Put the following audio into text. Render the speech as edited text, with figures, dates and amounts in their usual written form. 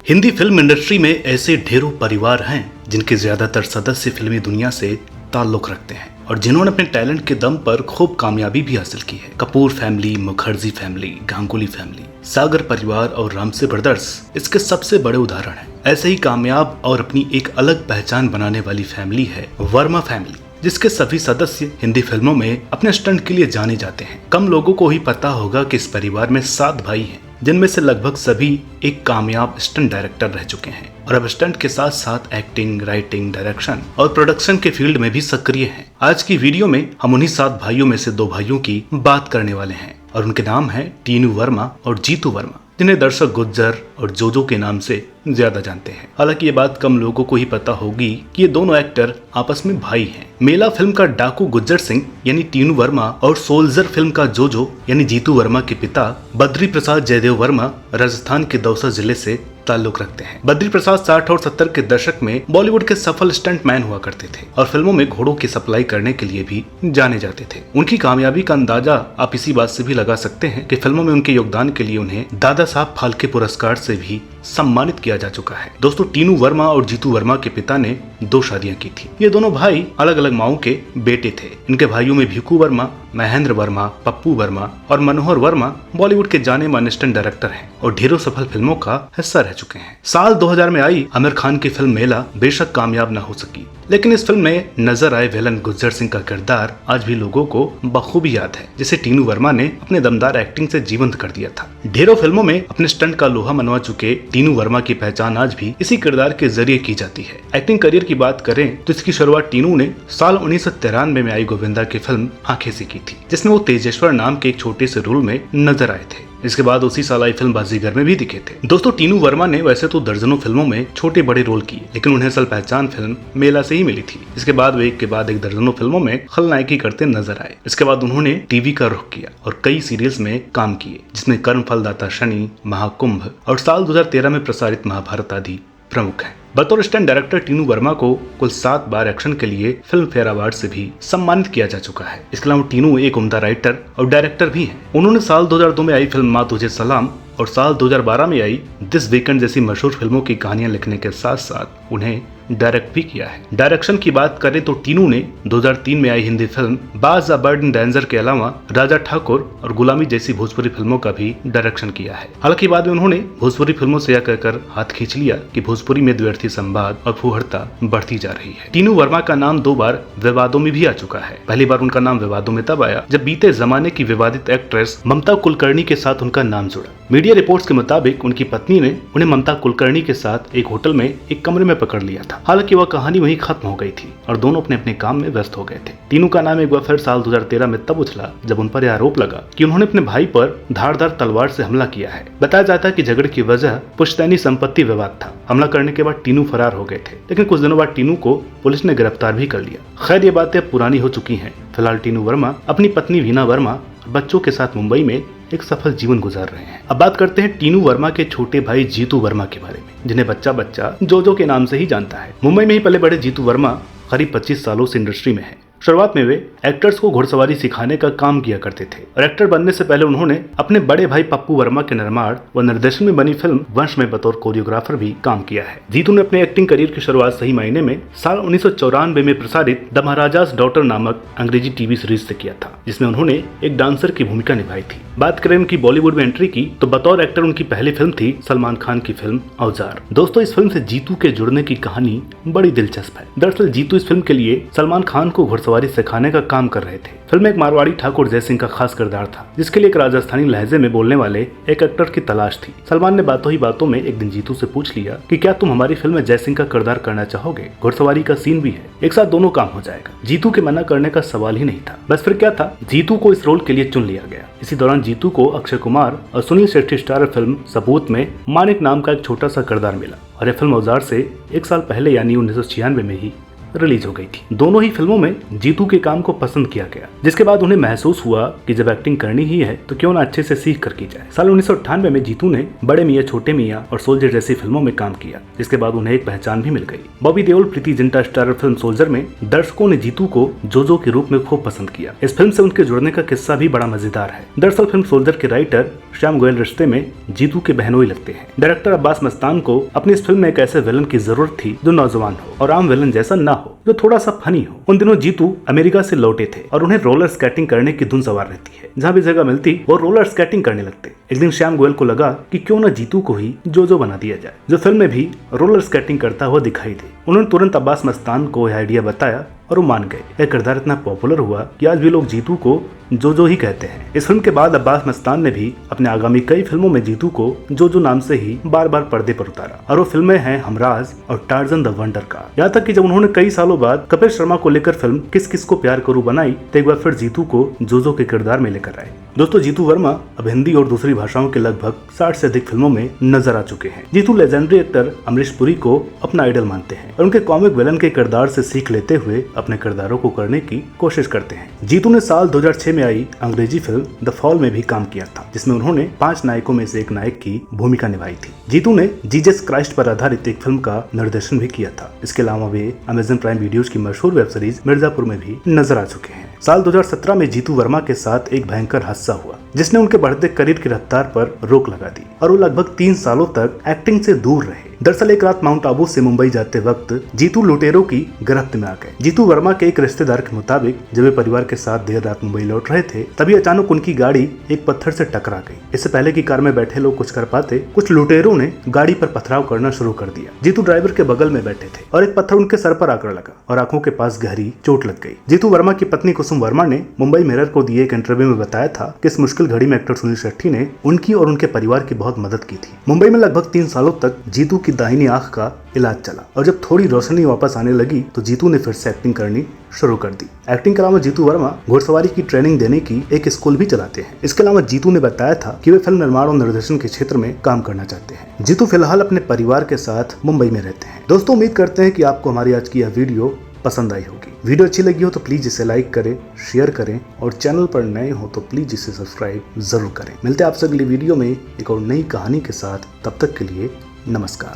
Hindi film industry में ऐसे ढेरों परिवार हैं जिनके ज्यादातर सदस्य फिल्मी दुनिया से ताल्लुक रखते हैं और जिन्होंने अपने टैलेंट के दम पर खूब कामयाबी भी हासिल की है। Kapoor family, Mukherjee family, Ganguly family, Sagar परिवार और रामसे ब्रदर्स इसके सबसे बड़े उदाहरण हैं। ऐसे ही कामयाब और अपनी एक अलग पहचान बनाने वाली फैमिली है वर्मा फैमिली, जिसके सभी सदस्य हिंदी फिल्मों में अपने स्टंट के लिए जाने जाते हैं। कम लोगों को ही पता होगा कि इस परिवार में 7 भाई हैं, जिनमें से लगभग सभी एक कामयाब स्टंट डायरेक्टर रह चुके हैं और अब स्टंट के साथ साथ एक्टिंग, राइटिंग, डायरेक्शन और प्रोडक्शन के फील्ड में भी सक्रिय हैं। आज की वीडियो में हम उन्हीं 7 भाइयों में से 2 भाइयों की बात करने वाले हैं और उनके नाम है टीनू वर्मा और जीतू वर्मा, जिन्हें दर्शक गुज्जर और जोजो के नाम से ज्यादा जानते हैं। हालांकि ये बात कम लोगों को ही पता होगी कि ये दोनों एक्टर आपस में भाई हैं। मेला फिल्म का डाकू गुज्जर सिंह यानी टीनू वर्मा और सोल्जर फिल्म का जोजो यानी जीतू वर्मा के पिता बद्री प्रसाद जयदेव वर्मा राजस्थान के दौसा जिले से ताल्लुक रखते हैं। बद्री प्रसाद 60 और 70 के दशक में बॉलीवुड के सफल स्टंटमैन हुआ करते थे और फिल्मों में घोड़ों की सप्लाई करने के लिए भी जाने जाते थे। उनकी कामयाबी का अंदाजा आप इसी बात से भी लगा सकते हैं कि फिल्मों में उनके योगदान के लिए उन्हें दादा साहब फाल्के पुरस्कार से भी सम्मानित किया जा चुका है। दोस्तों, टीनू वर्मा और जीतू वर्मा के पिता ने 2 शादियां की थी। ये दोनों भाई अलग अलग माओं के बेटे थे। इनके भाइयों में भिकू वर्मा, महेंद्र वर्मा, पप्पू वर्मा और मनोहर वर्मा बॉलीवुड के जाने माने स्टंट डायरेक्टर हैं और ढेरों सफल फिल्मों का हिस्सा रह चुके हैं। साल 2000 में आई आमिर खान की फिल्म मेला बेशक कामयाब न हो सकी, लेकिन इस फिल्म में नजर आए विलन गुज्जर सिंह का किरदार आज भी लोगों को बखूबी याद है, जिसे टीनू वर्मा ने अपने दमदार एक्टिंग से जीवंत कर दिया था। ढेरों फिल्मों में अपने स्टंट का लोहा मनवा चुके टीनू वर्मा की पहचान आज भी इसी किरदार के जरिए की जाती है। एक्टिंग करियर की बात करें तो इसकी शुरुआत टीनू ने साल 1993 में आई गोविंदा की फिल्म आंखें से की थी, जिसमें वो तेजेश्वर नाम के एक छोटे से रोल में नजर आए थे। इसके बाद उसी साल आई फिल्म बाजीगर में भी दिखे थे। दोस्तों, टीनू वर्मा ने वैसे तो दर्जनों फिल्मों में छोटे बड़े रोल किए, लेकिन उन्हें असल पहचान फिल्म मेला से ही मिली थी। इसके बाद वे एक के बाद एक दर्जनों फिल्मों में खलनायकी करते नजर आए। इसके बाद उन्होंने टीवी का रुख किया और कई सीरियल्स में काम किए, जिसमें कर्म फलदाता शनि, महाकुंभ और साल 2013 में प्रसारित महाभारत आदि प्रमुख हैं। बतौर स्टंट डायरेक्टर टीनू वर्मा को कुल 7 बार एक्शन के लिए फिल्म फेयर अवार्ड से भी सम्मानित किया जा चुका है। इसके अलावा टीनू एक उम्दा राइटर और डायरेक्टर भी हैं। उन्होंने साल 2002 में आई फिल्म माँ तुझे सलाम और साल 2012 में आई दिस वीकेंड जैसी मशहूर फिल्मों की कहानियां लिखने के साथ साथ उन्हें डायरेक्ट भी किया है। डायरेक्शन की बात करें तो टीनू ने 2003 में आई हिंदी फिल्म बाज अ बर्ड इन डेंजर के अलावा राजा ठाकुर और गुलामी जैसी भोजपुरी फिल्मों का भी डायरेक्शन किया है। हालांकि बाद में उन्होंने भोजपुरी फिल्मों से यह कहकर हाथ खींच लिया कि भोजपुरी में द्व्यर्थी संवाद और फुहड़ता बढ़ती जा रही है। टीनू वर्मा का नाम 2 बार विवादों में भी आ चुका है। पहली बार उनका नाम विवादों में तब आया जब बीते जमाने की विवादित एक्ट्रेस ममता कुलकर्णी के साथ उनका नाम जुड़ा। मीडिया रिपोर्ट्स के मुताबिक उनकी पत्नी ने उन्हें ममता कुलकर्णी के साथ एक होटल में एक कमरे में पकड़ लिया था। हालांकि वह कहानी वहीं खत्म हो गई थी और दोनों अपने अपने काम में व्यस्त हो गए थे। टीनू का नाम एक बार फिर साल 2013 में तब उछला जब उन पर यह आरोप लगा कि उन्होंने अपने भाई पर धारदार तलवार से हमला किया है। बताया जाता है कि झगड़े की वजह पुश्तैनी संपत्ति विवाद था। हमला करने के बाद टीनू फरार हो गए थे, लेकिन कुछ दिनों बाद टीनू को पुलिस ने गिरफ्तार भी कर लिया। खैर, ये बातें पुरानी हो चुकी हैं। फिलहाल टीनू वर्मा अपनी पत्नी वीना वर्मा और बच्चों के साथ मुंबई में एक सफल जीवन गुजार रहे हैं। अब बात करते हैं टीनू वर्मा के छोटे भाई जीतू वर्मा के बारे में, जिन्हें बच्चा जोजो के नाम से ही जानता है। मुंबई में ही पले बड़े जीतू वर्मा करीब 25 सालों से इंडस्ट्री में है। शुरुआत में वे एक्टर्स को घुड़सवारी सिखाने का काम किया करते थे और एक्टर बनने से पहले उन्होंने अपने बड़े भाई पप्पू वर्मा के निर्माण व निर्देशन में बनी फिल्म वंश में बतौर कोरियोग्राफर भी काम किया है। जीतू ने अपने एक्टिंग करियर की शुरुआत सही मायने में साल 1994 में प्रसारित द महाराजास डॉटर नामक अंग्रेजी टीवी सीरीज से किया था, जिसमें उन्होंने एक डांसर की भूमिका निभाई थी। बात करें उनकी बॉलीवुड में एंट्री की तो बतौर एक्टर उनकी पहली फिल्म थी सलमान खान की फिल्म औजार। दोस्तों, इस फिल्म से जीतू के जुड़ने की कहानी बड़ी दिलचस्प है। दरअसल जीतू इस फिल्म के लिए सलमान खान को घुड़सवारी सिखाने का काम कर रहे थे। फिल्म में एक मारवाड़ी ठाकुर जय सिंह का खास किरदार था, जिसके लिए एक राजस्थानी लहजे में बोलने वाले एक एक्टर की तलाश थी। सलमान ने बातों ही बातों में एक दिन जीतू से पूछ लिया कि क्या तुम हमारी फिल्म में जय सिंह का किरदार करना चाहोगे? घुड़सवारी का सीन भी है, एक साथ दोनों काम हो जाएगा। जीतू के मना करने का सवाल ही नहीं था। बस फिर क्या था, जीतू को इस रोल के लिए चुन लिया गया। इसी दौरान जीतू को अक्षय कुमार और सुनील शेट्टी स्टार फिल्म सबूत में मानिक नाम का एक छोटा सा किरदार मिला और यह फिल्म औजार से 1 साल पहले यानी 1996 में ही रिलीज हो गई थी। दोनों ही फिल्मों में जीतू के काम को पसंद किया गया, जिसके बाद उन्हें महसूस हुआ कि जब एक्टिंग करनी ही है तो क्यों ना अच्छे से सीख कर की जाए। साल 1998 में जीतू ने बड़े मियां छोटे मियां और सोल्जर जैसी फिल्मों में काम किया, जिसके बाद उन्हें एक पहचान भी मिल गई। Bobby Deol Preity Zinta starrer film soldier में दर्शकों ने जीतू को जोजो के रूप में खूब पसंद किया। इस फिल्म से उनके जुड़ने का किस्सा भी बड़ा मजेदार है। दरअसल फिल्म सोल्जर के राइटर श्याम गोयल रिश्ते में जीतू के बहनोई लगते हैं। डायरेक्टर अब्बास मस्तान को अपनी इस फिल्म में एक ऐसे विलन की जरूरत थी जो नौजवान हो और आम विलन जैसा ना हो, जो थोड़ा सा फनी हो। उन दिनों जीतू अमेरिका से लौटे थे और उन्हें रोलर स्केटिंग करने की धुन सवार रहती है। जहाँ भी जगह मिलती वो रोलर स्केटिंग करने लगते। एक दिन श्याम गोयल को लगा कि क्यों ना जीतू को ही जोजो बना दिया जाए, जो फिल्म में भी रोलर स्केटिंग करता हुआ दिखाई दे। उन्होंने तुरंत अब्बास मस्तान को यह आइडिया बताया और वो मान गए। यह किरदार इतना पॉपुलर हुआ कि आज भी लोग जीतू को जोजो ही कहते हैं। इस फिल्म के बाद अब्बास मस्तान ने भी अपने आगामी कई फिल्मों में जीतू को जोजो नाम से ही बार बार पर्दे पर उतारा, और वो फिल्में हैं हमराज और टार्जन द वंडर कार। यहाँ तक कि जब उन्होंने कई सालों बाद कपिल शर्मा को लेकर फिल्म किस किस को प्यार करूं बनाई तो एक बार फिर जीतू को जोजो के किरदार में लेकर आए। दोस्तों, जीतू वर्मा अब हिंदी और दूसरी भाषाओं के लगभग 60 से अधिक फिल्मों में नजर आ चुके हैं। जीतू लेजेंडरी एक्टर अमरीश पुरी को अपना आइडल मानते हैं और उनके कॉमिक विलन के किरदार से सीख लेते हुए अपने किरदारों को करने की कोशिश करते हैं। जीतू ने साल 2006 में आई अंग्रेजी फिल्म द फॉल में भी काम किया था, जिसमें उन्होंने 5 नायकों में से एक नायक की भूमिका निभाई थी। जीतू ने जीसस क्राइस्ट पर आधारित एक फिल्म का निर्देशन भी किया था। इसके अलावा वे अमेज़न प्राइम वीडियोज की मशहूर वेब सीरीज मिर्जापुर में भी नजर आ चुके हैं। साल 2017 में जीतू वर्मा के साथ एक भयंकर हादसा हुआ, जिसने उनके बढ़ते करियर की रफ्तार पर रोक लगा दी और वो लगभग 3 सालों तक एक्टिंग से दूर रहे। दरअसल एक रात माउंट आबू से मुंबई जाते वक्त जीतू लुटेरों की गिरफ्त में आ गए। जीतू वर्मा के एक रिश्तेदार के मुताबिक जब वे परिवार के साथ देर रात मुंबई लौट रहे थे, तभी अचानक उनकी गाड़ी एक पत्थर से टकरा गई। इससे पहले कि कार में बैठे लोग कुछ कर पाते, कुछ लुटेरों ने गाड़ी पर पथराव करना शुरू कर दिया। जीतू ड्राइवर के बगल में बैठे थे और एक पत्थर उनके सर पर आकर लगा और आंखों के पास गहरी चोट लग गई। जीतू वर्मा की पत्नी कुसुम वर्मा ने मुंबई मिरर को दिए एक इंटरव्यू में बताया था कि इस मुश्किल घड़ी में एक्टर सुनील शेट्टी ने उनकी और उनके परिवार की बहुत मदद की थी। मुंबई में लगभग 3 सालों तक जीतू की दाहिनी आंख का इलाज चला और जब थोड़ी रोशनी वापस आने लगी तो जीतू ने फिर से एक्टिंग करनी शुरू कर दी। एक्टिंग के अलावा जीतू वर्मा घुड़सवारी की ट्रेनिंग देने की एक स्कूल भी चलाते हैं। इसके अलावा जीतू ने बताया था कि वे फिल्म निर्माण और निर्देशन के क्षेत्र में काम करना चाहते हैं। जीतू फिलहाल अपने परिवार के साथ मुंबई में रहते हैं। दोस्तों, उम्मीद करते हैं कि आपको हमारी आज की यह वीडियो पसंद आई होगी। वीडियो अच्छी लगी हो तो प्लीज इसे लाइक करें, शेयर करें और चैनल पर नए हो तो प्लीज इसे सब्सक्राइब जरूर करें। मिलते हैं आपसे अगली वीडियो में एक और नई कहानी के साथ। तब तक के लिए नमस्कार।